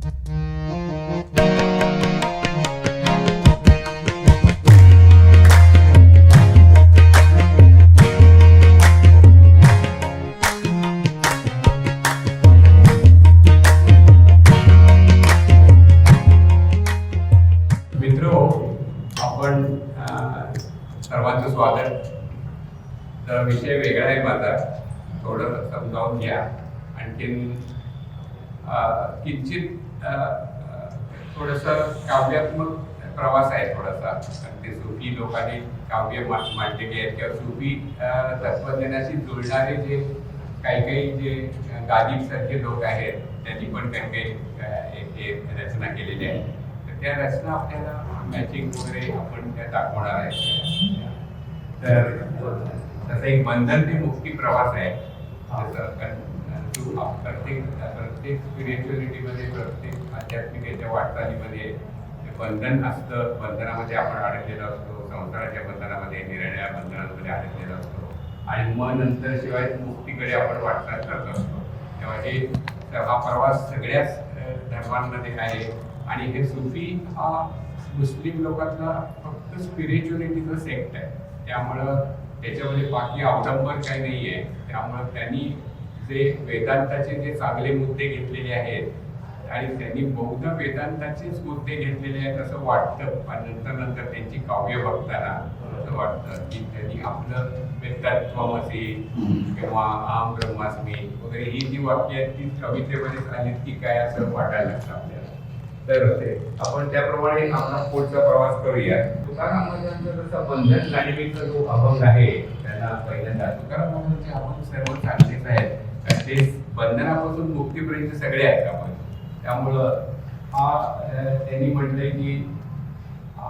आपण सर्वांचं स्वागत. तर विषय वेगळा आहे माझा, थोडं समजावून घ्या. आणखीन किंचित थोडंसं काव्यात्मक प्रवास आहे थोडासा. ते सुफी लोकांनी काव्य मांडलेली आहेत किंवा सुफी तत्वज्ञानाशी जुळणारे जे काही जे गालिबसारखे लोक आहेत त्यांनी पण काही रचना केलेली आहे. तर त्या रचना आपल्याला मॅचिंग वगैरे आपण त्या दाखवणार आहे. तर तसं एक बंधन ते मुक्ती प्रवास आहे. प्रत्येक स्पिरिच्युअलिटीमध्ये, प्रत्येक आध्यात्मिकेच्या वाटचालीमध्ये बंधन असतं. बंधनामध्ये आपण अडकलेलो असतो, संसाराच्या बंधनामध्ये, निर्णया बंधनामध्ये अडकलेलो असतो आणि मग नंतर शिवाय मुक्तीकडे आपण वाटचाल करत असतो. तेव्हा हा प्रवास सगळ्याच धर्मांमध्ये आहे. आणि हे सुफी हा मुस्लिम लोकांचा फक्त स्पिरिच्युअलिटीचा सेक्ट आहे. त्यामुळं त्याच्यामध्ये बाकी अवलंबन काही नाही आहे. त्यामुळं त्यांनी जे वेदांताचे जे चांगले मुद्दे घेतलेले आहेत आणि त्यांनी बौद्ध वेदांताचेच मुद्दे घेतलेले आहेत असं वाटतं. आणि नंतर त्यांची काव्य बघताना असं वाटतं की त्यांनी आपलं तत्त्वमसी किंवा अहम ब्रह्मास्मी वगैरे ही जी वाक्य आहेत ती कवितेमध्ये आलीत की काय असं वाटायला लागतं आपल्याला. तर आपण त्याप्रमाणे आपला पुढचा प्रवास करूया. तुकाराम महाराजांचा जसा बंधन जाणीवीचा जो अभंग आहे त्यांना पहिल्यांदा तुकाराम महाराजांचे अभंग सर्व चांगलेच आहेत. ते बंधनापासून मुक्तीपर्यंत सगळे आहेत आपण. त्यामुळं त्यांनी म्हटलंय की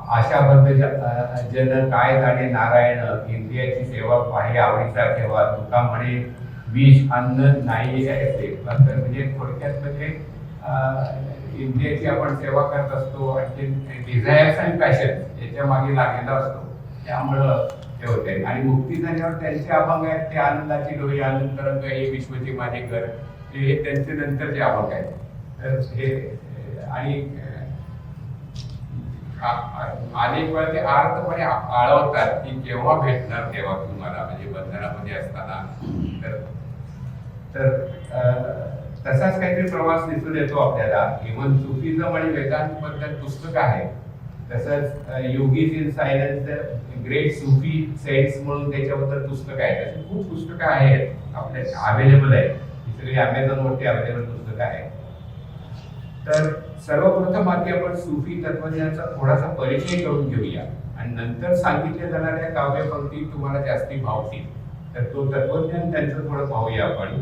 आशाबद्ध जन काय जाणे नारायण, इंद्रियाची सेवा पाहे आवडीचा ठेवा. तुका म्हणे विष अन्न नाही ऐसे. म्हणजे थोडक्यात म्हणजे इंद्रियाची आपण सेवा करत असतो आणि डिझायर्स आणि पॅशन याच्या मागे लागलेला असतो. त्यामुळं ते होते. आणि मुक्ती झाल्यावर त्यांचे अभंग आहेत ते आनंदाची डोळी, आनंद तरंग, हे विश्वचे माझे घर, हे त्यांचे नंतरचे अभंग आहेत. तर हे आणि अनेक वेळा ते अर्थपणे आळवतात की केव्हा भेटणार तेव्हा तुम्हाला, म्हणजे बंधनामध्ये असताना. तर तसाच काहीतरी प्रवास दिसून येतो आपल्याला. इव्हन सुफिझम आणि वेदांत बद्दल पुस्तक आहे. तसंच yogis in silence great Sufi saints म्हणून त्याच्याबद्दल पुस्तकं आहेत. अशी खूप पुस्तकं आहेत आपल्या अवेलेबल आहेत. ही सगळी अमेझॉनवरती अवेलेबल पुस्तकं आहेत. तर सर्वप्रथम आधी आपण सुफी तत्वज्ञानाचा थोडासा परिचय करून घेऊया आणि नंतर सांगितल्या जाणाऱ्या काव्यपंक्ती तुम्हाला जास्ती भावतील. तर तो तत्वज्ञान त्यांचं थोडं पाहूया आपण.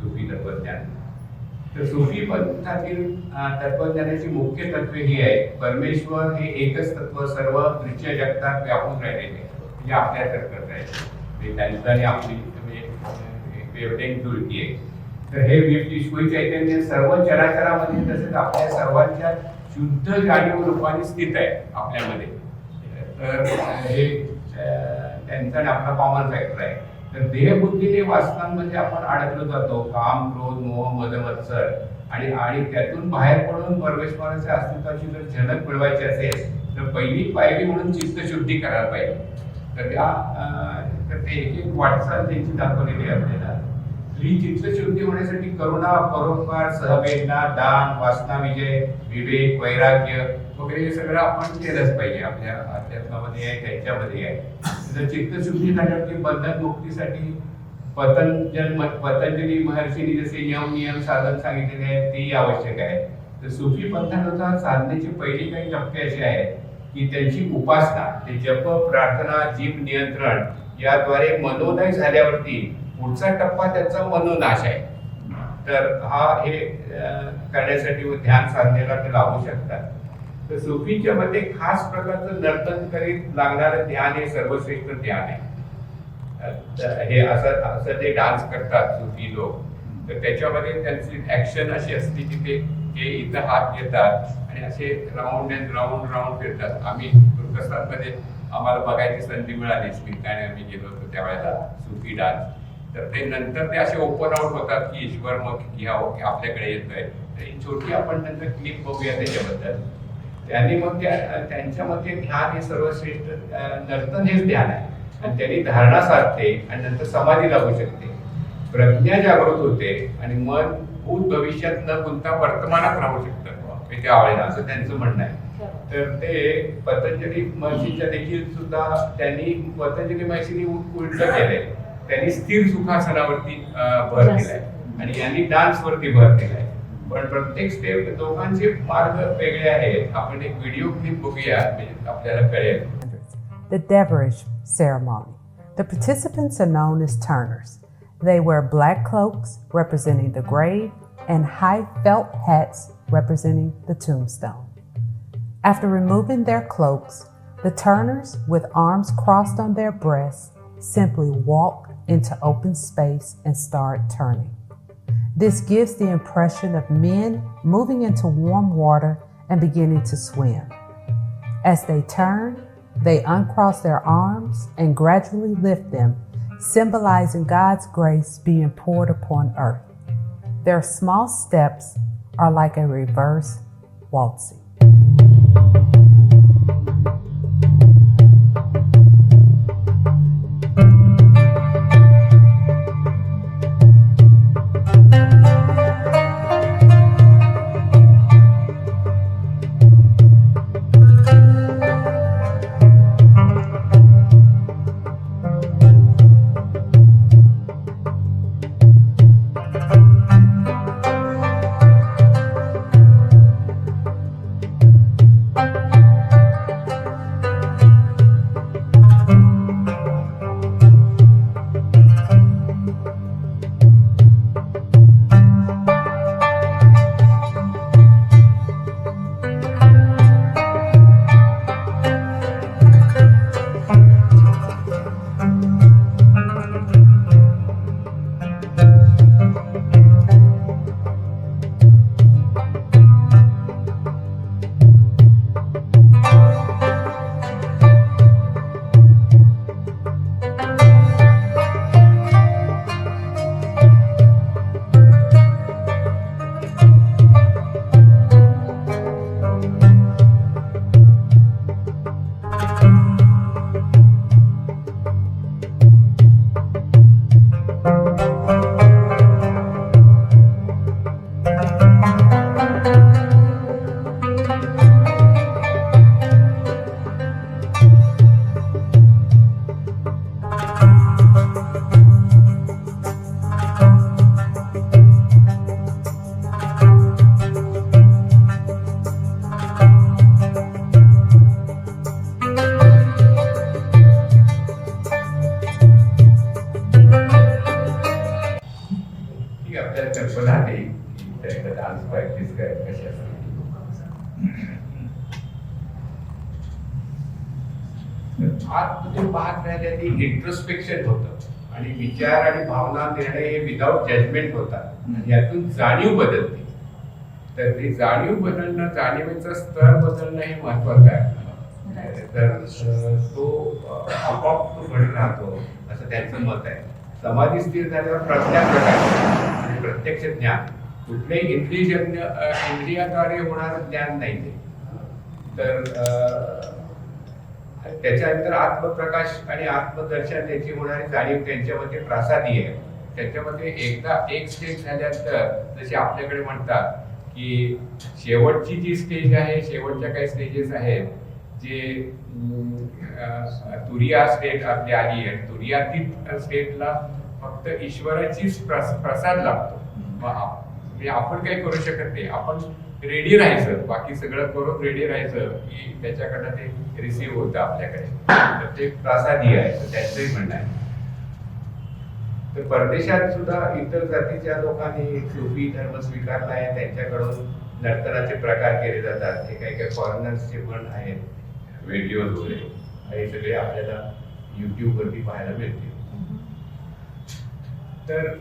सुफी तत्वज्ञान. तर सुफी पंथातील तत्वज्ञानाची मुख्य तत्वे ही आहेत. परमेश्वर हे एकच तत्व सर्व दृश्य जगतात व्यापून राहिलेले, म्हणजे आपल्यासारखंच आहे. त्यांचं आणि आपली वेवलेंथ जुळती आहे. तर हे विश्व चैतन्य सर्व चराचरामध्ये तसेच आपल्या सर्वांच्या शुद्ध जाणीव रूपाने स्थित आहे आपल्यामध्ये. तर हे त्यांचा आणि आपला कॉमन फॅक्टर आहे. तर देहबुद्धीने वासनांमध्ये आपण अडकलो जातो. काम, क्रोध, मोह, मद, मत्सर आणि त्यातून बाहेर पडून परमेश्वराच्या अस्तित्वाची जर झलक मिळवायची असेल तर पहिली पायरी म्हणून चित्तशुद्धी करायला पाहिजे. तर ते एक वाटचाल त्यांची दाखवलेली आहे आपल्याला. ही चित्तशुद्धी होण्यासाठी करुणा, परोपकार, सहवेदना, दान, वासना विजय, विवेक, वैराग्य वगैरे हे सगळं आपण केलंच पाहिजे. आपल्या अध्यात्मामध्ये आहे, त्यांच्यामध्ये आहे. जर चित्तशुद्धी झाल्यावरती बंधन मुक्तीसाठी पतंजली महर्षींनी जसे नियम साधन सांगितलेले आहेत तेही आवश्यक आहे. तर सुफी पंथानुसार साधनेची पहिली काही टप्पे असे आहेत की त्यांची उपासना, ते जप, प्रार्थना, जीभ नियंत्रण याद्वारे मनोदय झाल्यावरती पुढचा टप्पा त्यांचा मनोनाश आहे. तर हे करण्यासाठी ध्यान साधनेला ते लावू शकतात. तर सुफीच्या मध्ये खास प्रकारचं नर्तन करीत लागणारं ध्यान हे सर्वश्रेष्ठ ध्यान आहे. हे असं ते डान्स करतात सुफी लोक. तर त्याच्यामध्ये त्यांची ऍक्शन अशी असते की ते इथं हात घेतात आणि असे राऊंड अँड राऊंड फिरतात. आम्ही तुर्कस्तानमध्ये आम्हाला बघायची संधी मिळाली, स्मिताने आम्ही गेलो होतो त्यावेळेला सुफी डान्स. तर ते नंतर ते असे ओपन आउट होतात की ईश्वर मग ह्या आपल्याकडे येतोय. एक छोटी आपण नंतर क्लिप बघूया त्याच्याबद्दल. त्यांनी मग त्यांच्यामध्ये ध्यान हे सर्वश्रेष्ठ नर्तन हेच ध्यान आहे आणि त्यांनी धारणा साधते आणि नंतर समाधी लागू शकते, प्रज्ञा जागृत होते आणि मन भूत भविष्यात न गुंतता वर्तमानात राहू शकतं त्यावेळेला, असं त्यांचं म्हणणं आहे. तर ते पतंजली महर्षीच्या देखील सुद्धा त्यांनी पतंजली महर्षींनी उलट केलंय. त्यांनी स्थिर सुखासनावरती भर दिलाय आणि यांनी डान्स वरती भर दिलाय. पण प्रत्येक स्टेप दोघांचे मार्ग वेगळे आहेत. आपण एक व्हिडिओ क्लिप बघूया म्हणजे आपल्याला कळेल. The Deverish ceremony. The participants are known as turners. They wear black cloaks representing the grave and high felt hats representing the tombstone. After removing their cloaks, the turners, with arms crossed on their breasts, simply walk into open space and start turning. This gives the impression of men moving into warm water and beginning to swim. As they turn, they uncross their arms and gradually lift them, symbolizing God's grace being poured upon earth. Their small steps are like a reverse waltzing. आतमध्ये पाहत राहिल्याने introspection होतं आणि विचार आणि भावना निर्णय हे without judgement होतात. यातून जाणीव बदलते. तर ती जाणीव बदलणं, जाणीवेचा स्तर बदलणं हे महत्वाचं आहे. तर तो आपोआप तो घडून राहतो असं त्यांचं मत आहे. समाधी स्थिर झाल्यावर प्रज्ञा प्रकाश प्रत्यक्ष ज्ञान कुठल्याही इंद्रियाद्वारे होणारं ज्ञान नाही ते. तर त्याच्यानंतर आत्मप्रकाश आणि आत्मदर्शन याची होणारी जाणीव त्यांच्यामध्ये प्रासादी आहे. त्याच्यामध्ये एकदा एक स्टेज झाल्यानंतर जसे आपल्याकडे म्हणतात की शेवटची जी स्टेज आहे, शेवटच्या काही स्टेजेस आहेत जे तुरिया स्टेट आपली आली आहे. तुरियातीत स्टेटला फक्त ईश्वराचीच प्रसाद लागतो. म्हणजे आपण काही करू शकत नाही. आपण रेडी राहायचं, बाकी सगळं करून रेडी राहायचं की त्याच्याकडनं ते रिसीव्ह होतं आपल्याकडे. तर ते प्रसादी आहे, तर त्यांचंही म्हणणं आहे. तर परदेशात सुद्धा इतर जातीच्या लोकांनी सुफी धर्म स्वीकारला आहे. त्यांच्याकडून नर्तनाचे प्रकार केले जातात. हे काही काही फॉरेनर्सचे पण आहेत व्हिडिओज वगैरे, हे सगळे आपल्याला YouTube वरती पाहायला मिळतील. तर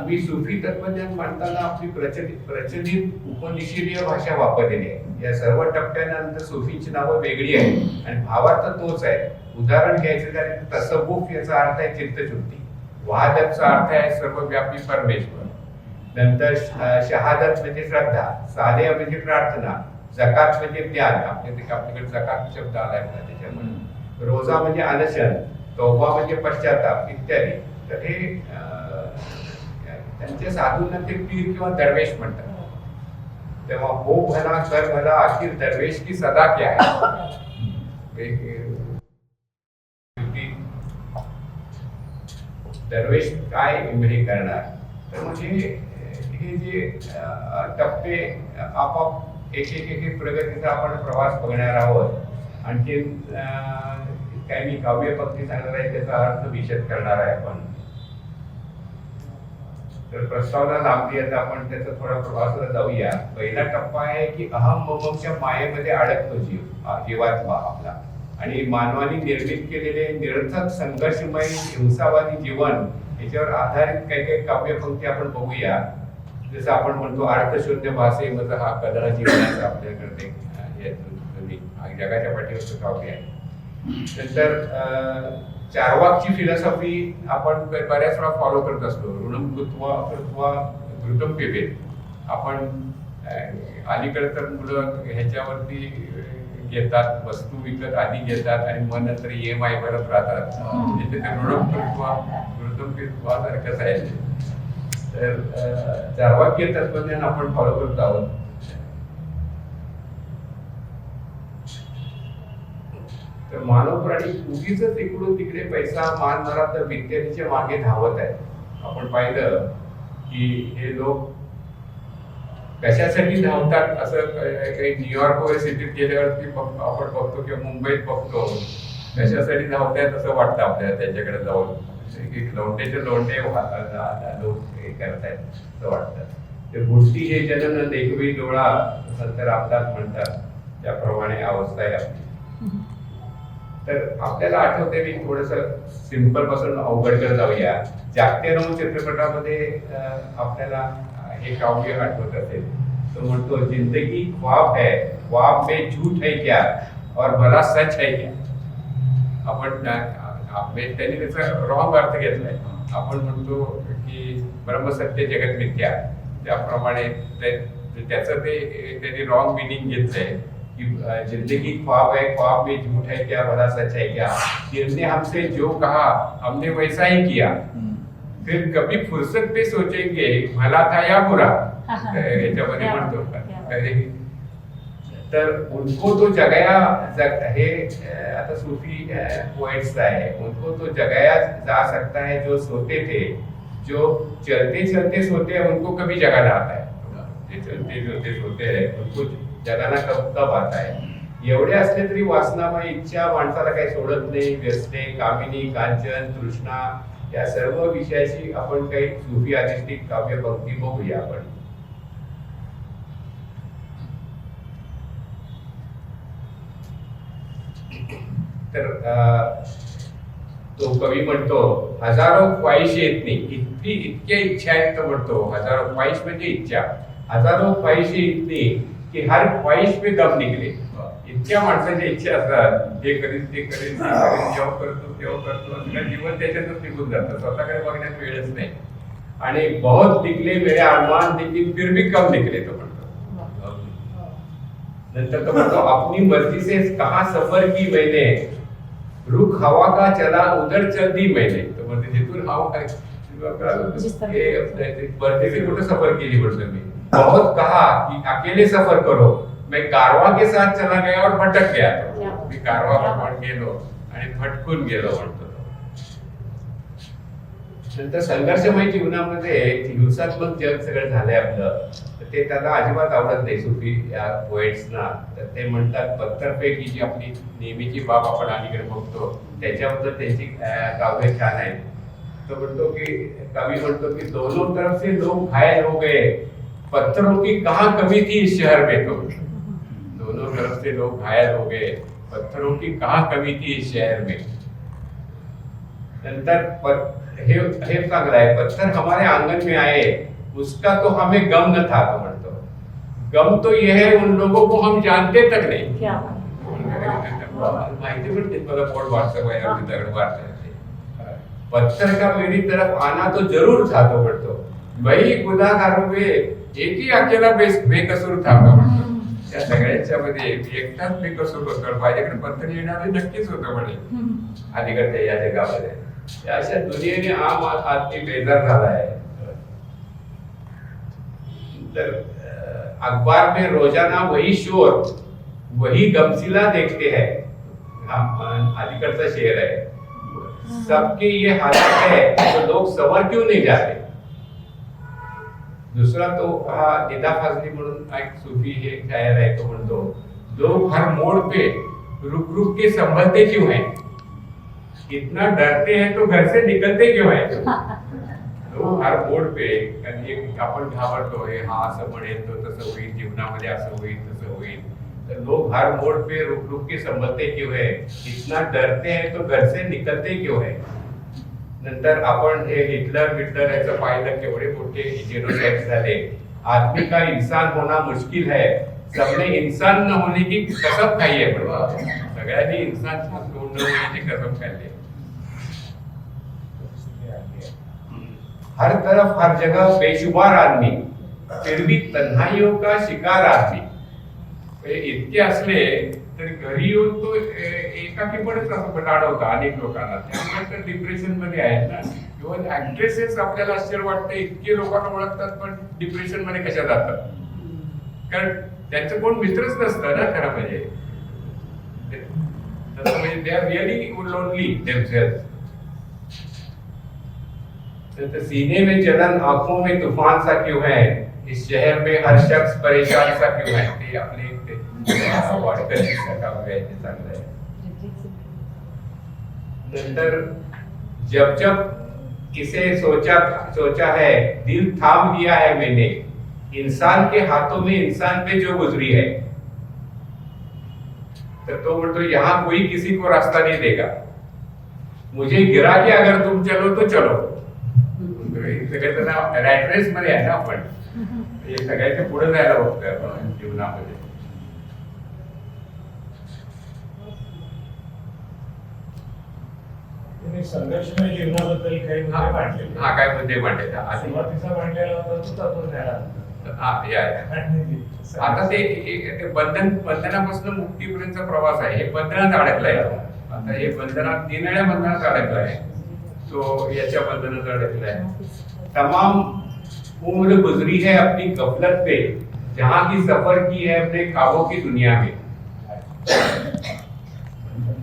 मी सुफी तत्वज्ञान मांडताना आपली प्रचलित उपनिषदीय भाषा वापरलेली आहे. या सर्व टप्प्यानंतर सुफीची नावं वेगळी आहेत आणि भावार्थ तोच आहे. उदाहरण घ्यायचं झालं तर तसव्वुफ याचा अर्थ आहे चित्तशुद्धी, वहादतचा अर्थ आहे सर्वव्यापी परमेश्वर, नंतर शहादत म्हणजे श्रद्धा, सालेह म्हणजे प्रार्थना, जकात म्हणजे ज्ञान, आपल्याकडे जकात शब्द आलाय ना त्याच्यामध्ये, रोजा म्हणजे अनशन, तौबा म्हणजे पश्चाताप इत्यादी. तर हे त्यांच्या साधूंना ते पीर किंवा दरवेश म्हणतात. तेव्हा हो भला कर भला आखिर दरवेश की सदा क्या है. दरवेश काय हे करणार. तर म्हणजे हे जे टप्पे आपाप एक एक प्रगतीचा आपण प्रवास बघणार आहोत. आणखी काय मी काव्य पंक्ती सांगणार आहे त्याचा अर्थ विशद करणार आहे आपण. तर प्रस्तावना लांबली आता आपण त्याचा थोडा प्रवासाला जाऊया. पहिला टप्पा आहे की अहम ममच्या मायेमध्ये अडकतो जीवात्मा आपला, आणि मानवाने निर्मित केलेले निरर्थक संघर्षमय हिंसावादी जीवन याच्यावर आधारित काही काही काव्यपंक्ती आपण बघूया. जसं आपण म्हणतो अर्थशून्य भाषे मग हा कदळा जीवनाचा आपल्याकडे जगाच्या पाठीवरचं काव्य आहे. नंतर चार्वाकची फिलॉसॉफी आपण बऱ्याच वेळा फॉलो करत असतो. ऋणम कृत्वा कृत्वा घृतम पिबेत. आपण अलीकडे तर मुलं ह्याच्यावरती घेतात, वस्तू विकत आधी घेतात आणि मग नंतर EMI भरत राहतात. ते ऋणम कृत्वा घृतम पिबा सारखंच आहे. तर चार्वाकीय तत्वज्ञान आपण फॉलो करत आहोत. तर मानव प्राणी उगीच इकडून तिकडे पैसा मान मला तर विद्यार्थीच्या मागे धावत आहे. आपण पाहिलं की हे लोक कशासाठी धावतात असं काही न्यूयॉर्क वगैरे सिटीत गेल्यावरती आपण बघतो किंवा मुंबईत बघतो. कशासाठी धावतात असं वाटतं आपल्याला त्यांच्याकडे जाऊन. लोंढेचे लोंढे लोक हे करतायत असं वाटतं. ते गोष्टी हे जनन देखवी डोळा संत रामदास म्हणतात त्याप्रमाणे अवस्था आहे आपली. तर आपल्याला आठवते मी थोडस सिंपल पासून अवघडकडे जाऊया. जागते रंग चित्रपटामध्ये आपल्याला हे काव्य आठवत असेल. तो म्हणतो जिंदगी ख्वाब है, ख्वाब में झूठ है क्या और भला सच है क्या. आपण त्यांनी त्याचा रॉंग अर्थ घेतलाय. आपण म्हणतो की ब्रह्मसत्य जगत मिथ्या, त्याप्रमाणे त्याचं ते त्यांनी रॉंग मिनिंग घेतलंय कि जिंदगी ख्वाब है, ख्वाब में झूठ है क्या भला सच है क्या. दिल ने हमसे जो कहा हमने वैसा ही किया, फिर कभी फुर्सत पे सोचेंगे भला था या बुरा. याच्यामध्ये म्हणतो. तर उनको तो जगाया हे आता सूफी पोएट्स आहे. उनको तो जगाया जा सकता है जो सोते थे, जो चलते चलते सोते हैं उनको कभी जगाना आता है. जे चलते चलते सोते हैं उनको जगाना कब आता है. एवढे असले तरी वासनामय इच्छा माणसाला काही सोडत नाही. व्यसने, कामिनी, कांचन, तृष्णा या सर्व विषयाची आपण काही सूफी अधिष्ठित काव्य पंक्ती बघूया आपण. तर तो कवी म्हणतो हजारो ख्वाहिशे इतनी इतक्या इच्छा आहेत. तो म्हणतो हजारो ख्वाहिश म्हणजे इच्छा. हजारो ख्वाहिशे इतनी की हर ख्वाहिश पे दम निघले. इतक्या माणसाच्या इच्छा असतात, हे करीन ते करीन ते करीन, जेव्हा करतो तेव्हा करतो. जीवन त्याच्यातच निघून जातं. स्वतःकडे बघण्यात वेळच नाही. आणि बहुत निकले मेरे अरमान लेकिन फिर भी कम निकले. तो म्हणतो. नंतर तो म्हणतो अपनी मर्जी से कहाँ सफर की मैंने, रुख हवा का चला उधर चल दी मैंने. तो म्हणते जिथून हवा मर्जी से कुठे सफर केली म्हणतो मी. बहुत कहा कि अकेले सफर करो, मैं कारवा के साथ चला गया और भटक गया. मी कारवा प्रमाण गेलो आणि भटकून गेलो म्हणतो. नंतर संघर्षमय जीवनामध्ये हिंसात्मक जग सगळं झालंय आपलं. ते त्याला अजिबात आवडत नाही सूफी या पोएट्सना. तर ते म्हणतात पत्थरपेक ही जी आपली नेहमीची बाब आपण अलीकडे बघतो त्याच्याबद्दल त्यांची काव्य छान आहे. तो म्हणतो की कवी म्हणतो की दोनों तरफ से लोग घायल हो गए, पत्थरों की कहाँ कमी थी इस शहर में. तो दोनों तरफ से लोग घायल हो गए, पत्थरों की कहाँ कमी थी इस शहर में. नंतर हे चांगलं आहे. पत्थर हमारे आंगन में आए, उसका तो हमें गम न था. तो म्हणतो गम तो यह है उन लोगों को हम जानते तक नहीं. माहिती पडते मला पोट वाटतं दगड वाटत. पत्थर का मेरी तरफ आना तो जरूर था. तो म्हणतो वही गुन्हेगारों में एक ही अकेला बेकसूर था. त्या सगळ्यांच्या मध्ये एकटाच बेकसूर होतो. माझ्याकडे पत्र येणारे नक्कीच होतं म्हणे अलीकडच्या या जगामध्ये. अशा दुनियेने आम आदमी बेजार झाला आहे. तर अखबार में रोजाना वही शोर वही गमसीला देखते हैं. अलीकडचा शेर आहे. सबके ये हालत है तो लोग सवर क्यों नहीं जाते. दूसरा तो हा निदा फाजली म्हणून एक सूफी हे शायर आहे. तो म्हणतो लोग हर मोड़ पे रुक रुक के संभलते क्यों हैं. इतना डरते हैं तो घर से निकलते क्यों हैं. लोग हर मोड़ पे आपण घाबरतोय. हा असं म्हणेल तो तसं होईल. जीवनामध्ये असं होईल तसं होईल. तर लोग हर मोड़ पे रुक रुक के संभलते क्यों है. इतना डरते हैं तो घर से निकलते क्यों है. नंतर आपण हे हिटलर याचं पाहिलं केवढे मोठे जेनोसाइड झाले. आदमी का इंसान होना मुश्किल है. सबने इंसान न होने की कसम खाई है. सगळ्यांनी इंसान होण्याची कसम खाल्ली. हर तरफ हर जगह बेशुमार आदमी फिर भी तन्हाइयों का शिकार आदमी. इतके असले तरी घरी येऊन तो एकाकीपणच असं जाणवतं अनेक लोकांना. त्यामुळे तर डिप्रेशन मध्ये आहेत ना. किंवा ऍक्ट्रेसेस आपल्याला आश्चर्य वाटतं इतके लोकांना ओळखतात पण डिप्रेशन मध्ये कशा जातात. कारण त्यांचं कोण मित्रच नसतं ना खरं म्हणजे. तसं म्हणजे they are really lonely themselves. तो सीने में जलन आंखों में तूफान सा क्यों है. इस शहर में हर शख्स परेशान सा क्यों है. ते आपले नंतर जब जब इसे सोचा है दिल थाम लिया है मैंने. इंसान के हाथों में इंसान पे जो गुजरी है. तो म्हणतो यहाँ कोई किसी को रास्ता नहीं देगा. मुझे गिरा के अगर तुम चलो तो चलो. सगळ्यांना रॅट रेस मध्ये आहे ना आपण. हे सगळ्याच्या पुढे जायला बघतोय आपण जीवनामध्ये. संघर्षमय जीवनाबद्दल काही मुद्दे मांडले. हा काय मुद्दे मांडले. सुरुवातीचा मांडलेला होता तो तत्वज्ञानाचा. आता ते बंधनापासून मुक्तीपर्यंतचा प्रवास आहे. हे बंधनात अडकलाय. आता हे बंधनात निरनिळ्या बंधनात अडकलाय. तो याच्या बंधनात अडकलाय. तमाम उम्र गुजरी है अपनी गफलत पे. जहां की सफर की है अपने ख्वाबों की दुनिया में.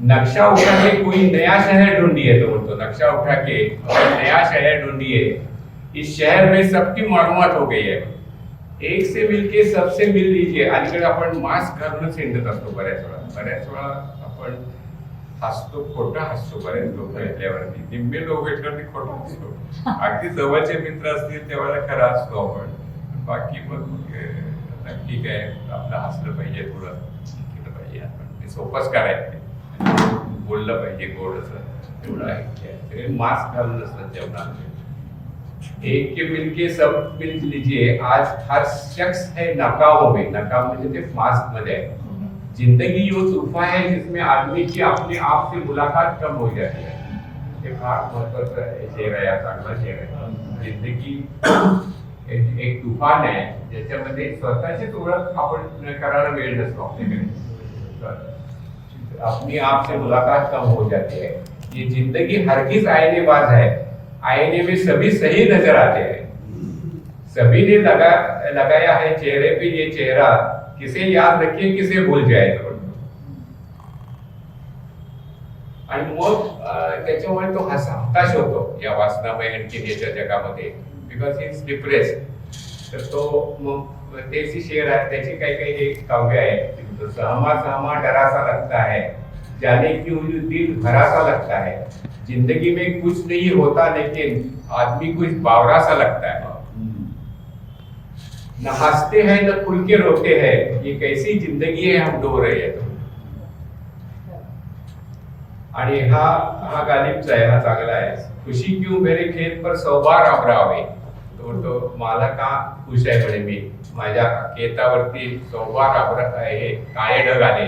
नक्शा उठा के कोई नया शहर ढूंढिए. तो बोलतो नक्शा उठा के नया शहर ढूंढिए. इस शहर में सबकी मालूमात हो गई है. एक से मिलके सबसे मिल लीजिए. अलीकडे आपण मास्क घालूनच हिंडत असतो बऱ्याच वेळा आपण हसतो. खोटा हसतो बरेच लोक भेटल्यावरती. निम्मे लोक भेटल्यावरती खोटा हसतो. अगदी जवळचे मित्र असतील तेव्हा खरा असतो आपण. बाकी मग ठीक आहे आपलं हसलं पाहिजे. थोडं केलं पाहिजे. आपण ते सोपंच करायचं. बोललं पाहिजे गोड असं एवढं आहे. मास्क घालून असतात जेवणामध्ये. एक के मिलके सब मिल लीजिए. आज हर शख्स है नकाबों में. नकाब म्हणजे ते मास्क मध्ये आहे. जिंदगी वो तूफा है जिसमें आदमी की अपने आप से मुलाकात कम हो जाती है. हे फार महत्वाचं शेर आहे. चांगला शेर आहे. जिंदगी एक तुफान आहे ज्याच्यामध्ये स्वतःचीच ओळख आपण करायला वेळ नसतो आपल्याकडे. अपनी आप से मुलाकात कम हो जाती है. ये जिंदगी हरगिज आईनेबाज है. आईने में सभी सही नजर आते हैं. सभी ने लगाया है चेहरे पे ये चेहरा. किसे याद रखिए किसे भूल जाए. आणि मग त्याच्यामुळे तो हताश होतो या वासनामय आणखी याच्या जगामध्ये. Because he is depressed. तर तो मग त्याची शेर आहे. त्याची काही काही हे काव्य आहे. सहमा सहमा डरा सा लगता है. जाने क्यों दिल भरा सा लगता है. जिंदगी में कुछ नहीं होता लेकिन आदमी कुछ बावरा सा लगता है. न हंसते हैं न खुल के रोते हैं. ये कैसी जिंदगी है हम डो रहे हैं. आणि हा गालिबचा आहे. हा चांगला आहे. खुशी क्यों मेरे खेत पर 100 बार आबरावे. तो मला का खुश आहे म्हणे मी. माझ्या खेतावरती 100 बार हे काळे ढग आले.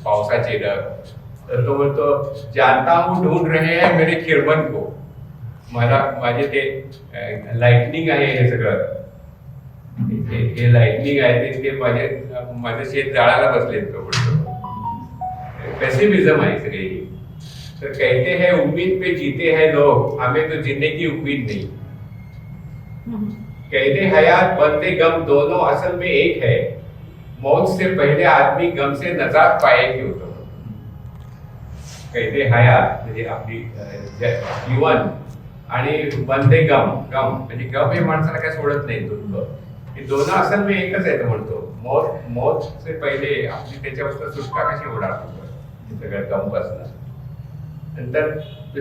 पावसाचे ढग. तर तो बोलतो जानता हूं ढूंढ रहे हैं मेरे खिरमन को. मला माझे ते लाइटनिंग आहे हे सगळं, हे लाइटनिंग आहे ते माझं शेत जाळायला बसले तो पेसिमिझम आहे सगळी. तर कहते हैं उम्मीद पे जीते हैं लोग, हमें तो जीने की उम्मीद नहीं. कहते हयात बनते गम दोनों असल में एक है, मौत से पहले आदमी गम से नजात पाए की होतं. कहते हयात म्हणजे आपली जीवन आणि बनते गम, गम म्हणजे गम हे माणसाला काय सोडत नाही दुःख, हे दोन असल में एकच आहे तो म्हणतो. मौत से पहिले आपली त्याच्यापासून सुटका कशी होणार सगळं गम पासून. नंतर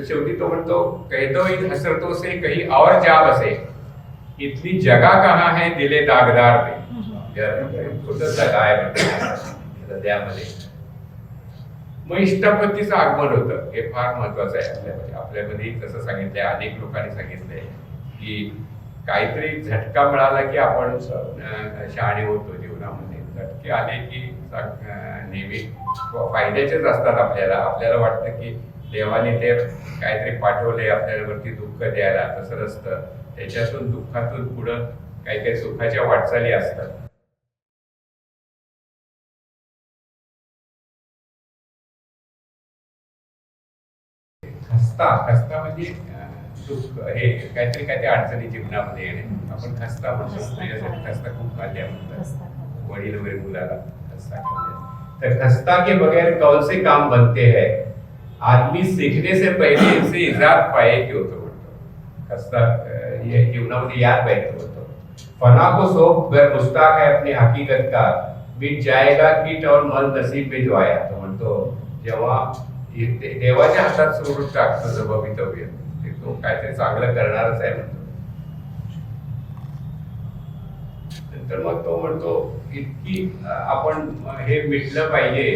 शेवटी तो म्हणतो कहतो इन हसरतों से कहीं और जा बसे, इतनी जगह कहाँ है दिले दागदार में. कुठं जगा आहे हृदयामध्ये. मग इष्टपतीचं आगमन होतं, हे फार महत्वाचं आहे आपल्यामध्ये तसं सांगितलंय, अनेक लोकांनी सांगितलंय की काहीतरी झटका मिळाला की आपण शहाणे होतो जीवनामध्ये. झटके आले की नेहमी फायद्याचेच असतात. आपल्याला वाटतं की देवाने ते काहीतरी पाठवले आपल्यावरती दुःख द्यायला, तसं नसतं. त्याच्यातून दुःखातून पुढं काही काही सुखाच्या वाटचाली असतात. खस्ता म्हणजे दुःख, हे काहीतरी अडचणी जीवनामध्ये येणे आपण खस्ता म्हणतो. खस्ता खूप खाल्ल्या म्हणतात वडील वगैरे मुलाला खस्ता खाल्ल्या. तर खस्ता के बगैर कौन से काम बनते हैं, आदमी सीखने से पहले इनसे इजाद पाए की होतं म्हणतो. खस्ता हे जीवनामध्ये याद पाहिजे होतं. फना को सौंप घर मुस्ताक है अपनी हकीकत का, मिट जाएगा कीट और मल नसीब पे जो आया. तो म्हणतो जेव्हा देवाच्या हातात सोडून टाकतो जर भवितव्य, तो काहीतरी चांगलं करणारच आहे म्हणतो. नंतर मग तो म्हणतो इतकी आपण हे मिटलं पाहिजे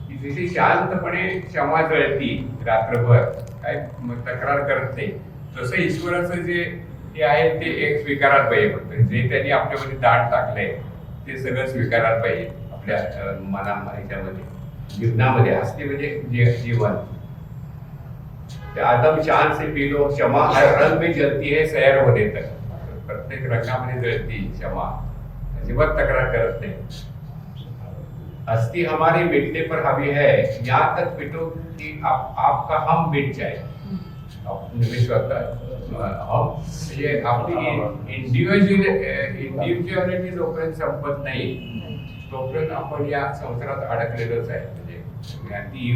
की तिथे शांतपणे क्षमा जळती रात्रभर, काय तक्रार करत नाही. तसं ईश्वराचं जे आहे ते एक स्वीकारायला पाहिजे म्हणतो. जे त्यांनी आपल्यामध्ये दाट टाकलंय ते सगळं स्वीकारायला पाहिजे आपल्या ह्याच्यामध्ये जीवनामध्ये. असते म्हणजे जीवन. आदम शान से पी लो क्षमा, हर रंग में जलती है सैर होने तक. प्रत्येक रंगामध्ये जळती क्षमा, अजिबात तक्रार करत नाही. हस्ती हमारी मिटने पर हावी है, यहाँ तक मिटो कि आपका हम मिट जाए. हम म्हणजे आपली इंडिव्हिज्युअलिटी जोपर्यंत संपत नाही तोपर्यंत आपण या संसारात अडकलेलोच आहे. म्हणजे ती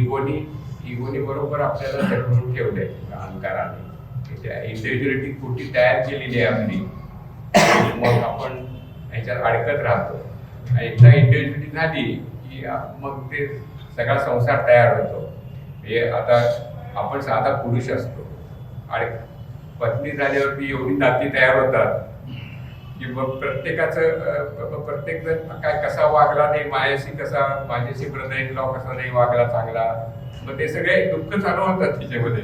इगोनी बरोबर आपल्याला धरून ठेवलंय अहंकाराने. इंडिव्हिज्युअलिटी कुठे तयार केलेली आहे आपली, मग आपण ह्याच्यात अडकत राहतो. एकदा इंडिव्हिज्युअलिटी झाली की मग ते सगळा संसार तयार होतो. हे आता आपण साधा पुरुष असतो, पत्नी झाल्यावरती एवढी नाती तयार होतात की मग प्रत्येक जण काय कसा वागला नाही, माझ्याशी ब्रदर इन लॉ कसा नाही वागला चांगला, मग ते सगळे दुःख चालू होतात त्याच्यामध्ये.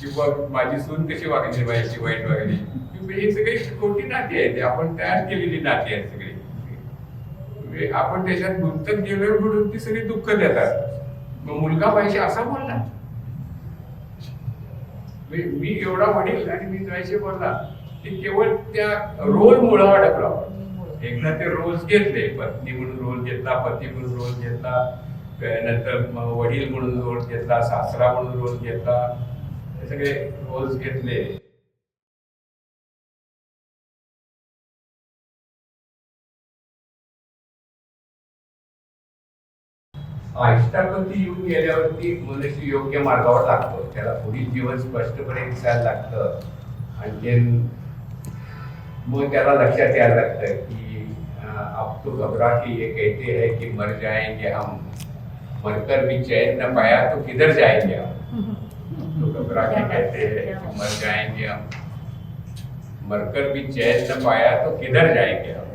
किंवा माझी सून कशी वागली, माझ्याशी वाईट वागली. ही सगळी खोटी नाती आहेत, आपण तयार केलेली नाती आहेत सगळी. आपण त्याच्यात गुंतत गेलो म्हणून ती सगळी दुःख देतात. मग मुलगा पाहिजे असा बोलला, मी एवढा वडील आणि मी जायचे बोलला, ते केवळ त्या रोल मुळे अडकला. एकदा ते रोल्स घेतले, पत्नी म्हणून रोल घेतला, पती म्हणून रोल घेतला, नंतर वडील म्हणून रोल घेतला, सासरा म्हणून रोल घेतला, हे सगळे रोल्स घेतले. इष्टापती येऊन गेल्यावरती मनुष्य योग्य मार्गावर लागतो. त्याला पुढील जीवन स्पष्टपणे दिसायला लागतं. आणि मग त्याला लक्षात यायला लागतं की अब तो घबरा के ये कहते हैं कि मर जाएंगे हम, मरकर भी चैन न पाया तो किधर जाएंगे हम. तो घबरा के कहते हैं कि मर जाएंगे हम, मरकर भी चैन न पाया तो किधर जाएंगे हम.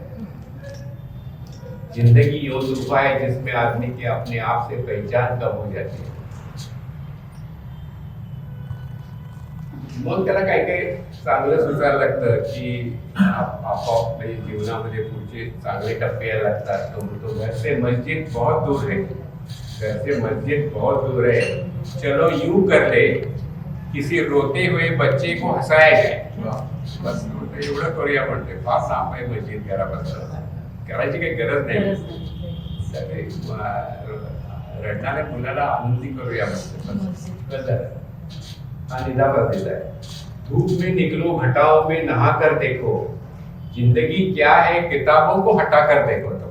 जिंदगी यो तूफा है जिसमें आदमी की अपने आप से पहचान कम हो जाती है. मग त्याला काय काय चांगलं सुचायला लागतं की आपोआप म्हणजे जीवनामध्ये पुढचे चांगले टप्पे यायला लागतात. तो घर से मस्जिद बहुत दूर है, घर से मस्जिद बहुत दूर है, चलो यूं कर ले किसी रोते हुए बच्चे को हसाया जाए. बस एवढं करूया म्हणते. फार लांब आहे मस्जिद घरापासून, करायची काही गरज नाही. सगळे रडणाऱ्या मुलाला आनंदी करूया म्हणते. हा निदा बदलेला आहे. धूप में निकलो घटाओं में नहा कर देखो, जिंदगी क्या है किताबों को हटा कर देखो. तो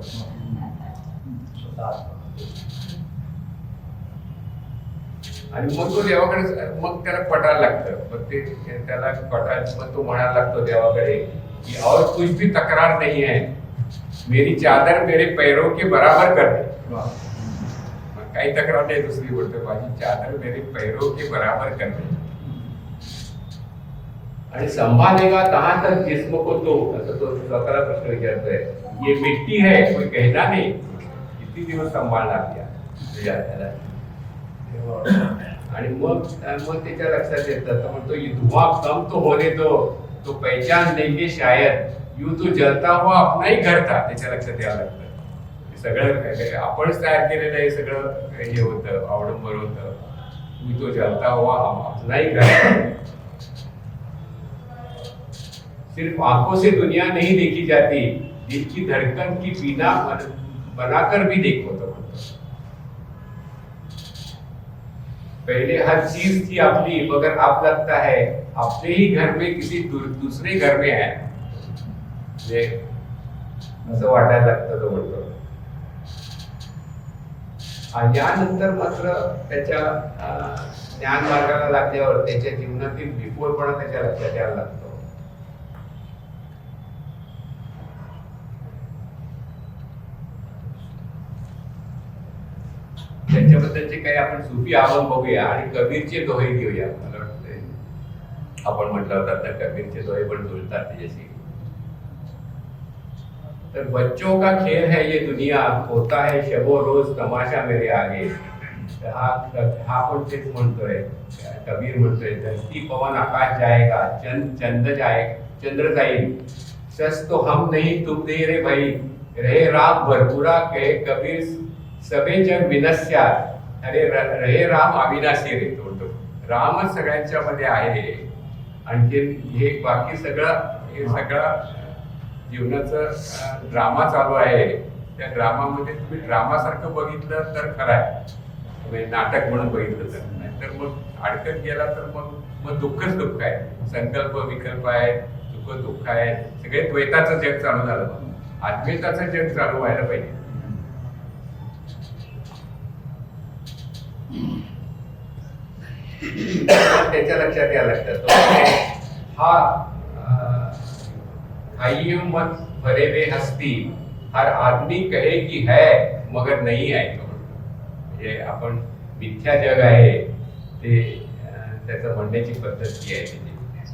आणि मग तो देवाकडे, मग त्याला पटायला लागतं. मग ते त्याला पटायला, मग तो म्हणायला लागतो देवाकडे की और कुछ भी तक्रार नहीं है, मेरी चादर मेरे पैरों के बराबर कर दे. मग काही तक्रार नाही, दुसरी गोष्ट, माझी चादर मेरे पैरों के बराबर कर दे. आणि संभालेगा कहां तक जिस्म को तो, असं तो स्वतःला प्रश्न विचारतोय. ये मिट्टी है कोई कहना नहीं, किती दिवस सांभाळणार या त्याला. आणि मग त्याच्या लक्षात येतं, तर म्हणतो धुआं कम तो होने दो, तो पहचान लेंगे शायद, यूं तो जलता हुआ अपना ही घर था. त्याच्या लक्षात यावं लागतं. सगळं आपणच तयार केलेलं हे सगळं हे होतं, अवडंबर होतं. यूं तो जलता हुआ अपना ही घर था. सिर्फ आंखों से दुनिया नहीं देखी जाती, दिल की धड़कन की बीना बनाकर भी देखो. तो पहले हर चीज थी अपनी, मगर अब लगता है अपने ही घर में किसी दूसरे घर में है. असं वाटायला लागतं तो म्हणतो. आणि यानंतर मात्र त्याच्या ज्ञान मार्गाला लागल्यावर त्याच्या जीवनातील विपुलपणा त्याच्या लक्षात यायला लागतो. त्याच्याबद्दलचे काही आपण सुफी आवन बघूया आणि कबीरचे दोहे घेऊया. मला वाटतं आपण म्हटलं होतं तर कबीरचे दोहे पण जुळतात त्याच्याशी. तर बच्चों का खेल है ये दुनिया, होता है शबो रोज तमाशा मेरे आगे. हा पण तेच म्हणतोय, कबीर म्हणतोय, धरती पवन आकाश जाएगा, चंद्र जाईल, सच तो हम नहीं तुम दे रे भाई, रहे राम भरपूरा कहे कबीर, सबे जग विनस्या, अरे रहे राम अविनाशी रे. तो रामच सगळ्यांच्या मध्ये आहे. आणखी हे बाकी सगळं जीवनाचं ड्रामा चालू आहे. त्या ड्रामामध्ये तुम्ही ड्रामासारखं बघितलं तर खरं आहे, नाटक म्हणून बघितलं तर. नाहीतर मग अडकत गेला तर मग दुःखच दुःख आहे. संकल्प विकल्प आहे, दुःख आहे, सगळे द्वैताचं जग चालू झालं. मग अद्वैताचं जग चालू व्हायला पाहिजे. त्याच्या लक्षात यायला लागतं. हा आइए मत भरे वे हस्ती, हर आदमी कहे की है मगर नहीं है. म्हणजे आपण मिथ्या जग आहे ते त्याचं म्हणण्याची पद्धत ही आहे त्याची.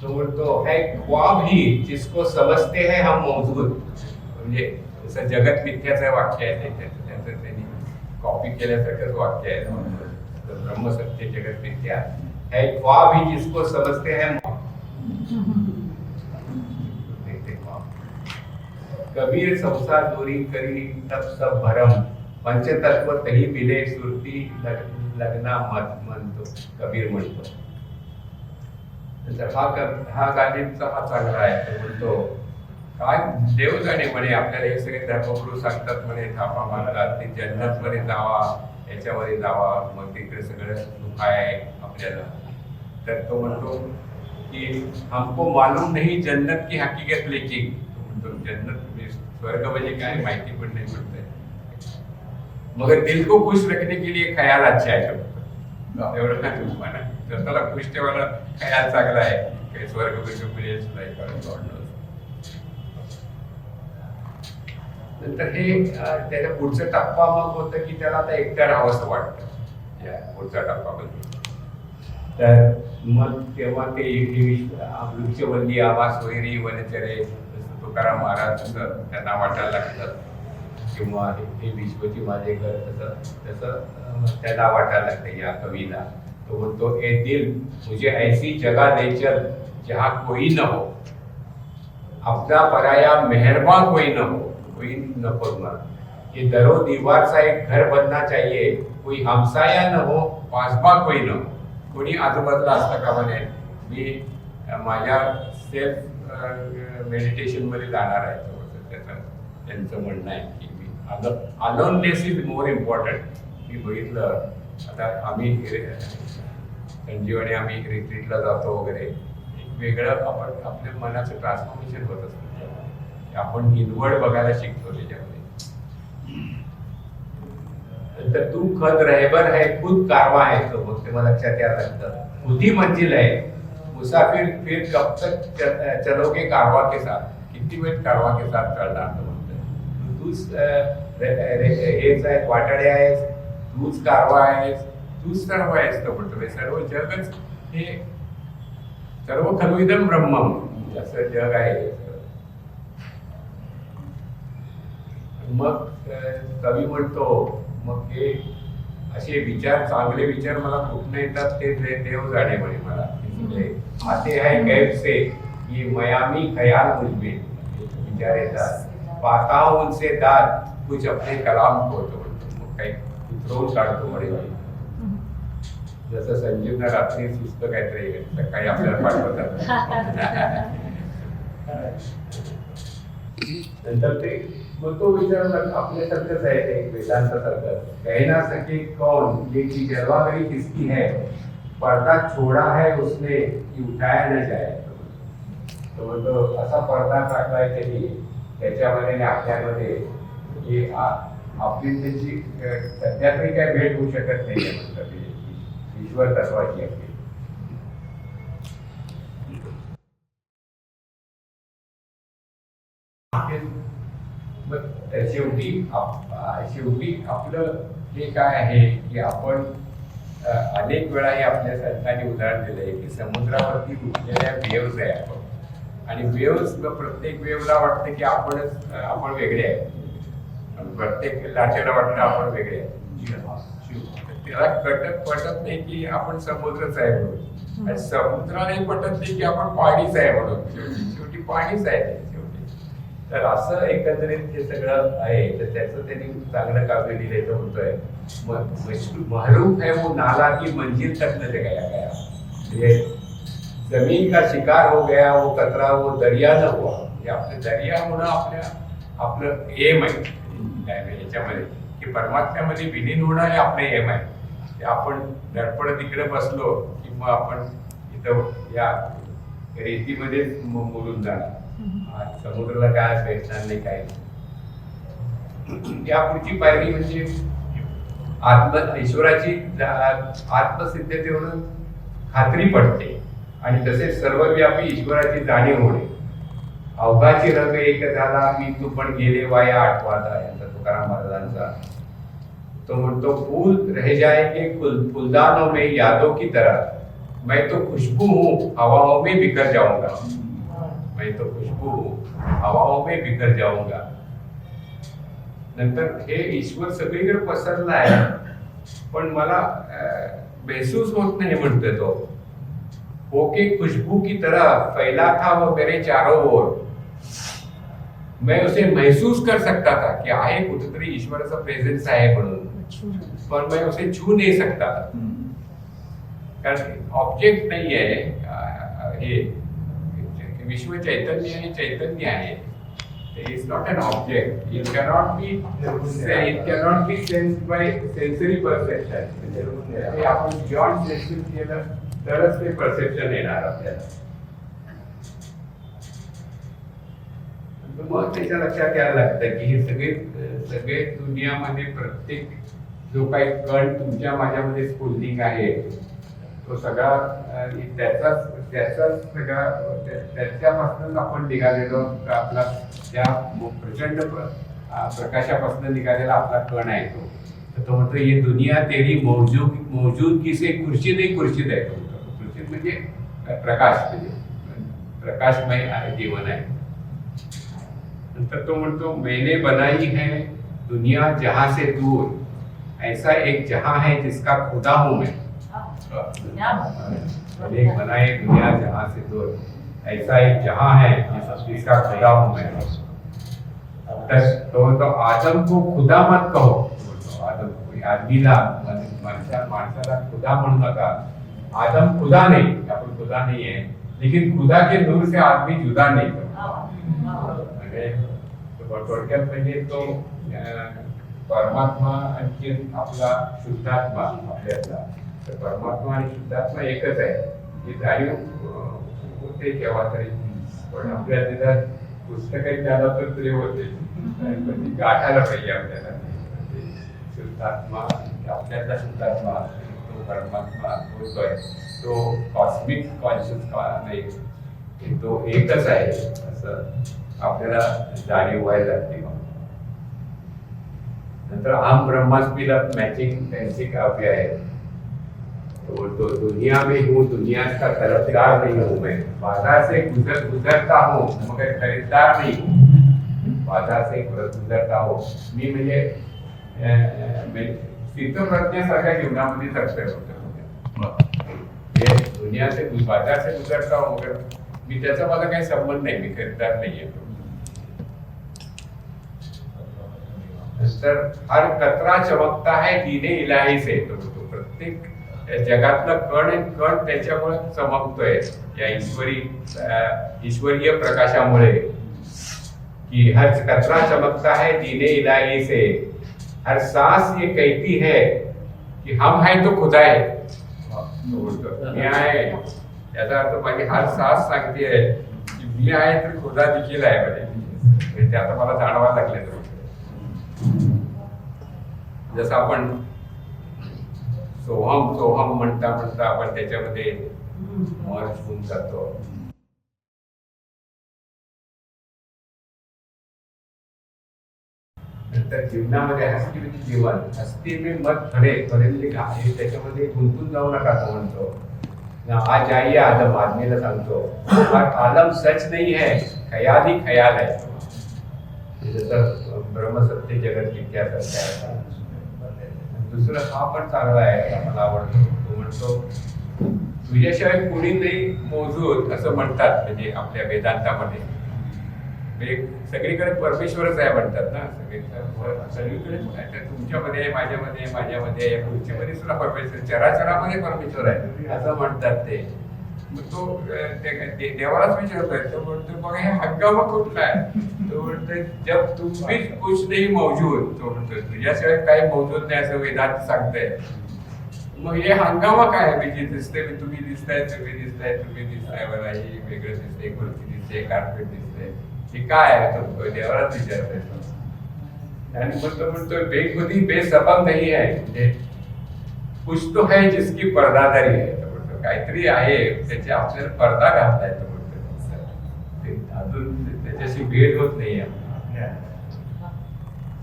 तो म्हणतो है ख्वाब ही जिसको समजते हैं हम मौजूद. म्हणजे जसं जगत मिथ्याचं वाक्य आहे त्याचं त्यांनी कॉपी केल्यासारखंच वाक्य आहे. ब्रह्म सत्य जगत मिथ्या है, ख्वाब ही जिसको समझते हैं. कबीर संसार दूरी करी तब सब भरम, पंचतत्व तही मिले सुरती लगना मत म्हणतो कबीर म्हणतो. हा गांधींचा हा चांगला आहे. तो म्हणतो काय देव जाणे म्हणे, आपल्याला हे सगळे धर्मगुरू सांगतात म्हणे, थापा मारतात ते जन्नत मध्ये जावा, याच्यामध्ये जावा, मग तिकडे सगळं सुख आहे आपल्याला. तर तो म्हणतो की हमको मालूम नहीं जन्नत की हकीकत, लेकिन तो म्हणतो जन्नत स्वर्ग म्हणजे काय माहिती पण नाही म्हणतोय. मगर दिल को खुश रखने के लिए ख्याल अच्छा है. एवढं काय म्हणा, स्वतःला खुश ठेवायला ख्याल चांगला आहे. काही स्वर्ग मिळेल सुद्धा. नंतर हे त्याच्या पुढचा टप्पा मग होतं की त्याला आता एकट्या राहावंसं वाटतं या पुढचा टप्पा म्हणजे. तर मग तेव्हा ते वृक्षवल्ली आवा सोयरी वनचरे, तुकाराम महाराज तसं त्यांना वाटायला लागतं, किंवा हे विश्वची माझे घर तसं त्याला वाटायला लागतं या कवीला. तो म्हणतो ए दिल मुझे ऐसी जगह ले चल जहाँ कोई न हो, अपना पराया मेहरबान कोई न हो, कोई नको मला. कि दरो दीवार सा एक घर बनना चाहिए, कोई हमसाया न हो, पासबा कोई न हो. कोणी आजूबाजूला असता कामा नये. मी माझ्या सेल्फ मेडिटेशन मध्ये जाणार आहे. त्यांचं म्हणणं आहे की मी अलोननेस इज मोर इम्पॉर्टंट. मी बघितलं आता आम्ही संजीव आणि आम्ही रिट्रीटला जातो वगैरे, एक वेगळं आपण आपल्या मनाचं ट्रान्सफॉर्मेशन होत असतं. आपण इनवर्ड बघायला शिकतो त्याच्यामध्ये. तर तू खुद रहबर है, खुद कारवा है, तो बोलते मला लक्षात यायला लागतं. खुद ही मंजिल है, मुसाफिर फिर कब तक चलोगे कारवा के साथ. किती वेळ कारवा के साथ चढणार तो म्हणतो. तूच हेच आहे, वाटाडे आहेस, तूच कारवा आहेस, तूच सर्व आहेस तो म्हणतो. सर्व जगच हे सर्व खलुइदम ब्रह्मम असं जग आहे. मग कवी म्हणतो मग हे असे विचार, चांगले विचार मला कुठून येतात ते देव जाणे म्हणे मला. आते है गैब से ये मयामी ख्याल मुझमें. विचार येतात, पाहता हूं उनसे दाद कुछ अपने कलाम को. तो मग काही उतरवून काढतो म्हणे. जसं संजीवना रात्री सुचतं काहीतरी सकाळी आपल्याला पाठवतात. नंतर ते मग तो विचार आपल्यासारखंच आहे ते वेदांत सारखं. कहना सके कौन ये की जलवागरी किसकी है, पर्दा छोड़ा है उसने की उठाया न जाए. तो म्हणतो असा पर्दा टाकलाय त्यांनी त्याच्यामध्ये आणि आपल्यामध्ये की आपली त्याची सध्या तरी काय भेट होऊ शकत नाही म्हणतात ईश्वर तत्वाची आपली. शेवटी आपलं हे काय आहे की आपण अनेक वेळा हे आपल्या संतांनी उदाहरण दिलंय की समुद्रावरती उठलेल्या वेव्स आहे आपण. आणि वेव्स प्रत्येक वेव्हला वाटतं की आपण वेगळे आहे. प्रत्येक लाटेला वाटतं आपण वेगळे आहे. त्याला पटत नाही की आपण समुद्रच आहे म्हणून. आणि समुद्राने पटत नाही की आपण पाणीच आहे म्हणून. शेवटी पाणीच आहे ते शेवटी. तर असं एकंदरीत हे सगळं आहे. तर त्याचं त्यांनी चांगलं काव्य लिहिलंय. तर म्हणतोय महरूफ है वो नाला की मंजिल तक न गया. जमीन का शिकार हो गया वो कतरा वो दरिया न हुआ. हे आपलं दरिया होणं आपलं एम आहे याच्यामध्ये की परमात्म्यामध्ये विलीन होणं हे आपलं एम आहे. ते आपण धडपड तिकडे बसलो की मग आपण इथं या रेतीमध्ये मुरून जाणार. समुद्राला काय भेटणार नाही काय. या पुढची पायरी म्हणजे ईश्वराची आत्मसिद्धतेवरून खात्री पडते आणि तसेच सर्वव्यापी ईश्वराची जाणीव होणे. अवघाची रंग एक झाला मी तू पण गेले वाया आठवाता. यांचा तुकाराम महाराजांचा. तो म्हणतो फूल रह जाएंगे फूलदानों में यादों की तरह, मैं तो खुशबू हूँ हवाओं में बिखर जाऊंगा. मैं तो खुशबू हूँ हवाओं में बिखर जाऊंगा. नंतर हे ईश्वर सगळीकडे पसरला आहे पण मला महसूस होत नाही म्हणतोय तो. होके खुशबू की तरह फैला था वो मेरे चारों ओर. मैं उसे महसूस कर सकता था कि आहे कुठेतरी ईश्वराचा प्रेझेन्स आहे म्हणून, पण मैं उसे छू नहीं सकता कारण ऑब्जेक्ट नाही आहे. हे विश्व चैतन्य आणि चैतन्य आहे. It's not an object. It cannot be sense by sensory perception. आपण बियॉन्ड सेन्सिंग केलं तरच ते परसेप्शन येणार आपल्याला. मग त्याच्या लक्षात यायला लागतं की हे सगळे दुनियामध्ये प्रत्येक जो काही कण तुमच्या माझ्यामध्ये स्फुल्लिंग आहे तो सगळा त्याचाच सगळा त्याच्यापासूनच आपण निघालेलो. आपला त्या प्रचंड प्रकाशापासून निघालेला आपला कण आहे तो. तर तो म्हणतो ये दुनिया तेरी मौजूदगी से खुर्शीद ही खुर्शीद आहे. खुर्शीद म्हणजे प्रकाश, म्हणजे प्रकाशमय आहे, जीवन आहे. नंतर तो म्हणतो मैंने बनाई है दुनिया जहां से दूर, ऐसा एक जहां है जिसका खुदा हूं मैं. मैंने बनाई दुनिया जहां से दूर, ऐसा एक जहां है जिसका खुदा हूं मैं. तर तो म्हणतो आदम को खुदा मत कहो, आदम आदमीला माणसाला खुदा म्हणू नका. आदम खुदा नहीं, आपण खुदा नहीं है, लेकिन खुदा के नूर से आदमी जुदा नहीं थोडक्यात म्हणजे तो परमात्मा आणखी आपला शुद्धात्मा आपल्यातला, तर परमात्मा आणि शुद्धात्मा एकच आहे ही जाणीव होते केव्हा तरी. पण आपल्या त्याच्यात पुस्तकही त्याला तर तरी होते, पण ती गाठायला पाहिजे आपल्याला. शुद्धात्मा आपल्यातला शुद्धात्मा तो परमात्मा होतोय, तो कॉस्मिक कॉन्शियस नाही, तो एकच आहे असं आपल्याला जाणीव व्हायला लागते. नंतर आम ब्रह्मास्मीला मॅचिंग त्यांची काव्य आहे. तो बोलतो दुनिया में हूँ, दुनिया का तरफदार नहीं हूँ मैं, बाजार से गुजरता हूँ मगर खरीदार नहीं हूँ. बाजार से गुजरता हूँ मी म्हणजे स्थितप्रज्ञासारख्या जीवनामध्ये सक्सेस होतो. दुनिया से बाजार से गुजरता हूँ मगर मी त्याचा माझा काही संबंध नाही, मी खरीदार नाहीये. तर हर कतरा चमकता है दीने इलाही से, तो प्रत्येक जगातला कण त्याच्यामुळे चमकतोय या ईश्वरीय प्रकाशामुळे. कि हर कतरा चमकता है दीने इलाही से, हर सांस ये कहती है कि हम है तो खुदा है. मी आहे याचा अर्थ माझी हर सांस सांगते आहे की मी आहे तर खुदा देखील आहे म्हणजे ते आता मला जाणवायला लागले. जसं आपण सोहम सोहम म्हणता म्हणता आपण त्याच्यामध्ये मर्ज होऊन जातो. नंतर जीवनामध्ये हस्ती म्हणजे जीवन, हस्ती मी मत खडे खडे त्याच्यामध्ये गुंतून जाऊ नका तो म्हणतो. आज आइए आदम, आदमीला सांगतो आलम सच नहीं है, ख्याल ही ख्याल है. जसं ब्रह्मसत्य जगत मिथ्या सत्य आहे. दुसरं हा पण चांगला आहे, मला आवडतो. तो म्हणतो तुझ्याशिवाय कुणी नाही मोजूद असं म्हणतात, म्हणजे आपल्या वेदांतामध्ये सगळीकडे परमेश्वरच आहे म्हणतात ना. सगळीकडे तुमच्यामध्ये माझ्यामध्ये पुढच्यामध्ये सुद्धा परमेश्वर, चराचरामध्ये परमेश्वर आहे असं म्हणतात ते. मग तो देवालाच विचारतोय, तो म्हणतो बघा हे हंगामा कुठला आहे. तो म्हणतोय जब तुम भी कुछ नहीं मौजूद, तो म्हणतोय तुझ्याशिवाय काही मौजूद नाही असं वेदांत सांगतंय. मग हे हंगामा काय आहे, जे दिसतंय तुम्ही दिसताय मला हे वेगळं दिसतंय, खुर्ची दिसते, कार्पेट दिसतंय, हे काय आहे. तो देवालाच विचारतोय. आणि मग तो म्हणतोय बेखुदी बेसबब नाही आहे, म्हणजे कुछ तो है जिसकी पर्दादारी है. काहीतरी आहे त्याची आपल्याला पडदा घातलाय. तो म्हणतो अजून त्याच्याशी भेद होत नाही.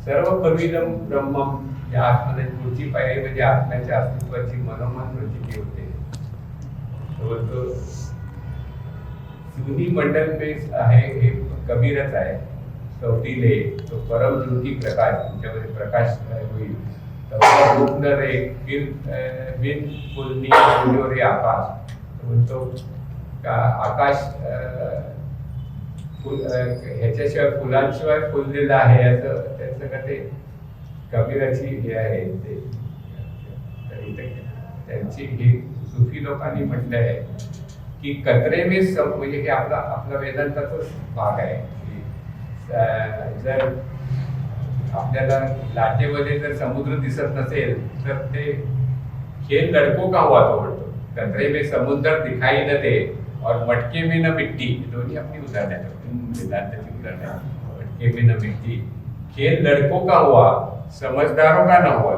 सर्व कविदम ब्रह्मम, या आत्मध्ये पुढची पायरी म्हणजे आत्म्याच्या अस्तित्वाची मनोमन प्रचिती होते. तो सुनी मंडल में आहे हे कबीरच आहे. चौथीले तो परम ज्योती प्रकाश, तुमच्यामध्ये प्रकाश होईल. बिन फुलनी फुलो रे आकाश, म्हणतो का आकाश ह्याच्याशिवाय फुलांशिवाय फुललेलं आहे असं त्याचं का ते कबीराची हे आहे. ते त्यांची ही सुफी लोकांनी म्हटलं आहे की कतरे में म्हणजे हे आपला वेदांताचाच भाग आहे. जर आपल्याला लाटेमध्ये जर समुद्र दिसत नसेल तर ते खेल लडको का हुआ, तो म्हणतो कतरे में समुद्र दिखाई न दे और मटके में न मिट्टी. दोन्ही आपली उदाहरण आहेत, वेदांताची उदाहरण आहे. मटके में न मिट्टी, खेल लडको का हुआ, समझदारों का न हुआ.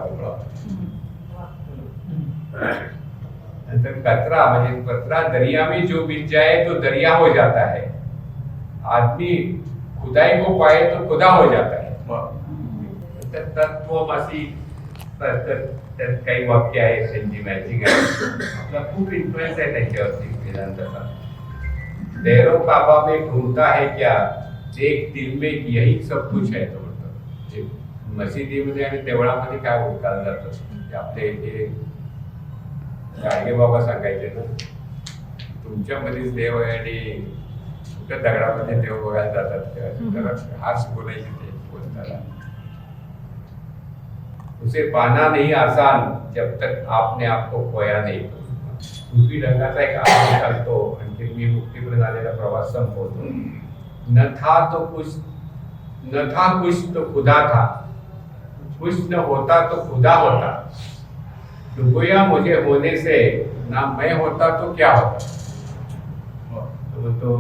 नंतर कतरा म्हणजे कतरा दरिया में जो मिल जाए तो दरिया हो जाता है. आदमी खुदाई को पाए तो खुदा हो जाता है. तत्वमसी त्यात काही वाक्य आहे त्यांची मॅचिंग आहे. आपला खूप इन्फ्लुएन्स आहे त्यांच्यावरती वेदांताचा. देरो काबा में ढूंढता है क्या, देख दिल में यही सब कुछ है. तो म्हणतो मशिदीमध्ये आणि देवळामध्ये काय उठकाल जातं. आपले हे गाडगे बाबा सांगायचे ना, तुमच्यामध्येच देव आहे आणि कुठं दगडामध्ये देव बघायला जातात. हाच बोलायचे ते. बोलता है। उसे पाना नहीं आसान जब तक आपने आपको खोया नहीं। सूफी रंगाचा एक आवाज चालतो आणखी मी मुक्तीकडे झालेला प्रवास संपवतो। न था कुछ तो खुदा था, कुछ न होता तो खुदा होता, डुबोया मुझे होने से ना मैं होता तो क्या होता। तो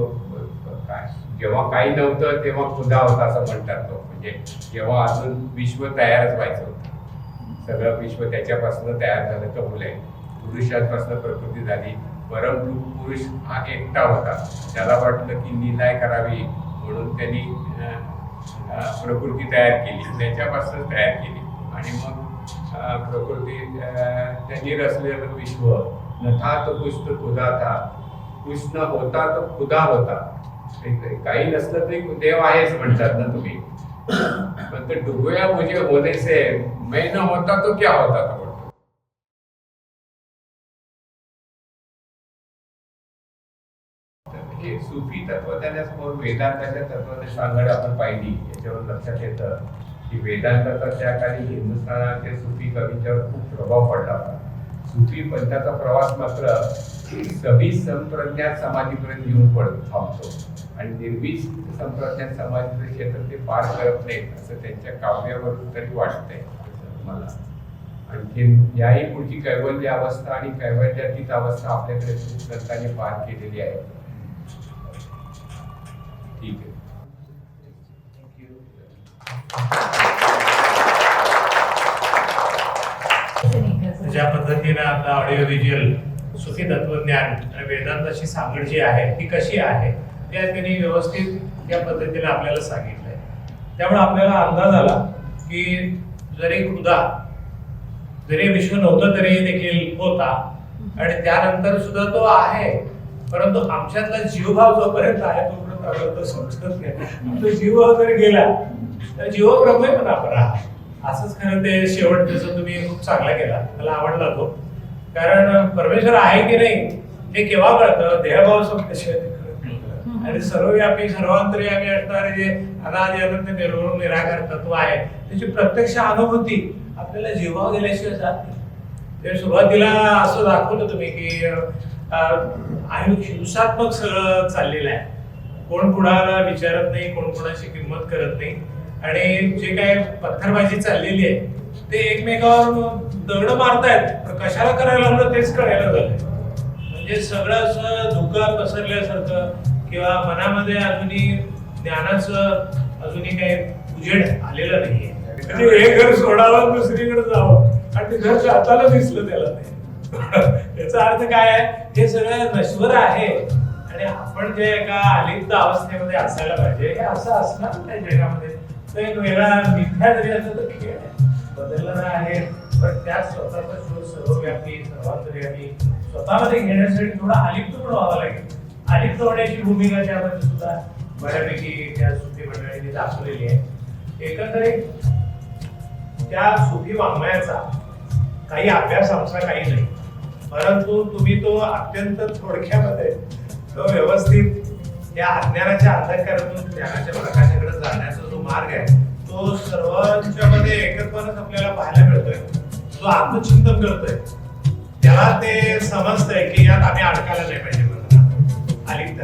जेव्हा काही नव्हतं तेव्हा खुदा होता असं म्हणतात तो, म्हणजे जेव्हा अजून विश्व तयारच व्हायचं होतं, सगळं विश्व त्याच्यापासून तयार झालं तर मुले पुरुषांपासून प्रकृती झाली। परंतु पुरुष हा एकटा होता, त्याला वाटलं की निलाय करावी म्हणून त्यांनी प्रकृती तयार केली, त्याच्यापासून तयार केली आणि मग प्रकृती त्यांनी रचलेलं विश्व। न था तो कुछ तो खुदा था, कुछ न होता तो खुदा होता। काही नसलं तरी देव आहेच म्हणतात ना तुम्ही, पण ते डुबोया मुझे होने से मैं न होता तो क्या होता तो म्हणतो। हे सुफी तत्वज्ञानासमोर वेदांताच्या तत्वाची सांगड आपण पाहिली, याच्यावर लक्षात येतं की वेदांताचा त्या काळी हिंदुस्थानातील सुफी कवींच्यावर खूप प्रभाव पडला होता। सुफी पंथाचा प्रवास मात्र सभी संप्रज्ञात समाधीपर्यंत येऊन थांबतो आणि निर्वीज संप्रज्ञात समाधीचं क्षेत्र ते पार करत नाहीत असं त्यांच्या काव्यावरून तरी वाटतंय मला। आणखीन याही पुढची कैवल्य अवस्था आणि कैवल्यातीत अवस्था आपल्याकडे संतांनी पार केलेली आहे। ठीक आहे, ज्या पद्धतीने आता ऑडिओ व्हिज्युअल सुफी तत्वज्ञान आणि वेदांताची सांगड जी आहे ती कशी आहे त्या त्यांनी व्यवस्थित या पद्धतीने आपल्याला सांगितलंय। त्यामुळे आपल्याला अंदाज आला की जरी खुदा जरी विश्व नव्हतं तरी देखील होता आणि त्यानंतर सुद्धा तो आहे, परंतु आमच्यातला जीवभाव जोपर्यंत आहे तोपर्यंत आपल्याला समजत नाही। तो जीवभाव जर गेला तर जीव ब्रह्म पण आपण आहात। असंच खरं ते शेवट त्याचा तुम्ही खूप चांगला केला, मला आवडला तो। कारण परमेश्वर आहे की नाही हे केव्हा कळतं, देहभाव संपल्याशिवाय ते कळत नाही। आणि सर्वव्यापी सर्वांतर्यामी असणारे जे अनादि अनंत निर्गुण निराकार तत्व आहे त्याची प्रत्यक्ष अनुभूती आपल्याला जीवभाव गेल्याशिवाय जात नाही। ते सुरुवातीला असं दाखवलं तुम्ही की आयुष्य हिंसात्मक सगळं चाललेलं आहे, कोण कुणाला विचारत नाही, कोण कुणाची किंमत करत नाही आणि जे काय पत्थरबाजी चाललेली आहे ते एकमेकावर दगड मारतायत, कशाला करायला लागलं तेच कळायला झालंय। म्हणजे सगळं असं धुकं पसरल्यासारखं किंवा मनामध्ये अजूनही ज्ञानाचं अजूनही काही उजेड आलेलं नाहीये। म्हणजे हे घर सोडावं दुसरीकडे जावं आणि ते घर जाताना दिसलं त्याला नाही। याचा अर्थ काय आहे, हे सगळं नश्वर आहे आणि आपण जे एका अलिप्त अवस्थेमध्ये असायला पाहिजे हे असं असणार नाही जगामध्ये। तो एक वेगळा मिथ्या जरी असं तर खेळ आहे, बदलणार आहे, पण त्यात स्वतःचा शोध सर्वव्यापी सर्वांतर्यामी स्वतःमध्ये घेण्यासाठी थोडा अलिप्त पण व्हावं लागेल। अलिप्त होण्याची भूमिका त्यामध्ये सुद्धा बऱ्यापैकी त्या सुफी मंडळींनी दाखवलेली आहे। एकंदरीत त्या सुफी वाङ्मयाचा काही अभ्यास आमचा काही नाही, परंतु तुम्ही तो अत्यंत थोडक्यामध्ये तो व्यवस्थित या अज्ञानाच्या अंधकारातून ज्ञानाच्या प्रकाशाकडे जाण्याचा जो मार्ग आहे तो सर्वांच्या मध्ये एकत्वानच आपल्याला पाहायला मिळतोय। जो आत्मचिंतन करतोय त्याला ते समजतंय की यात आम्ही अडकायला नाही पाहिजे, अलिप्त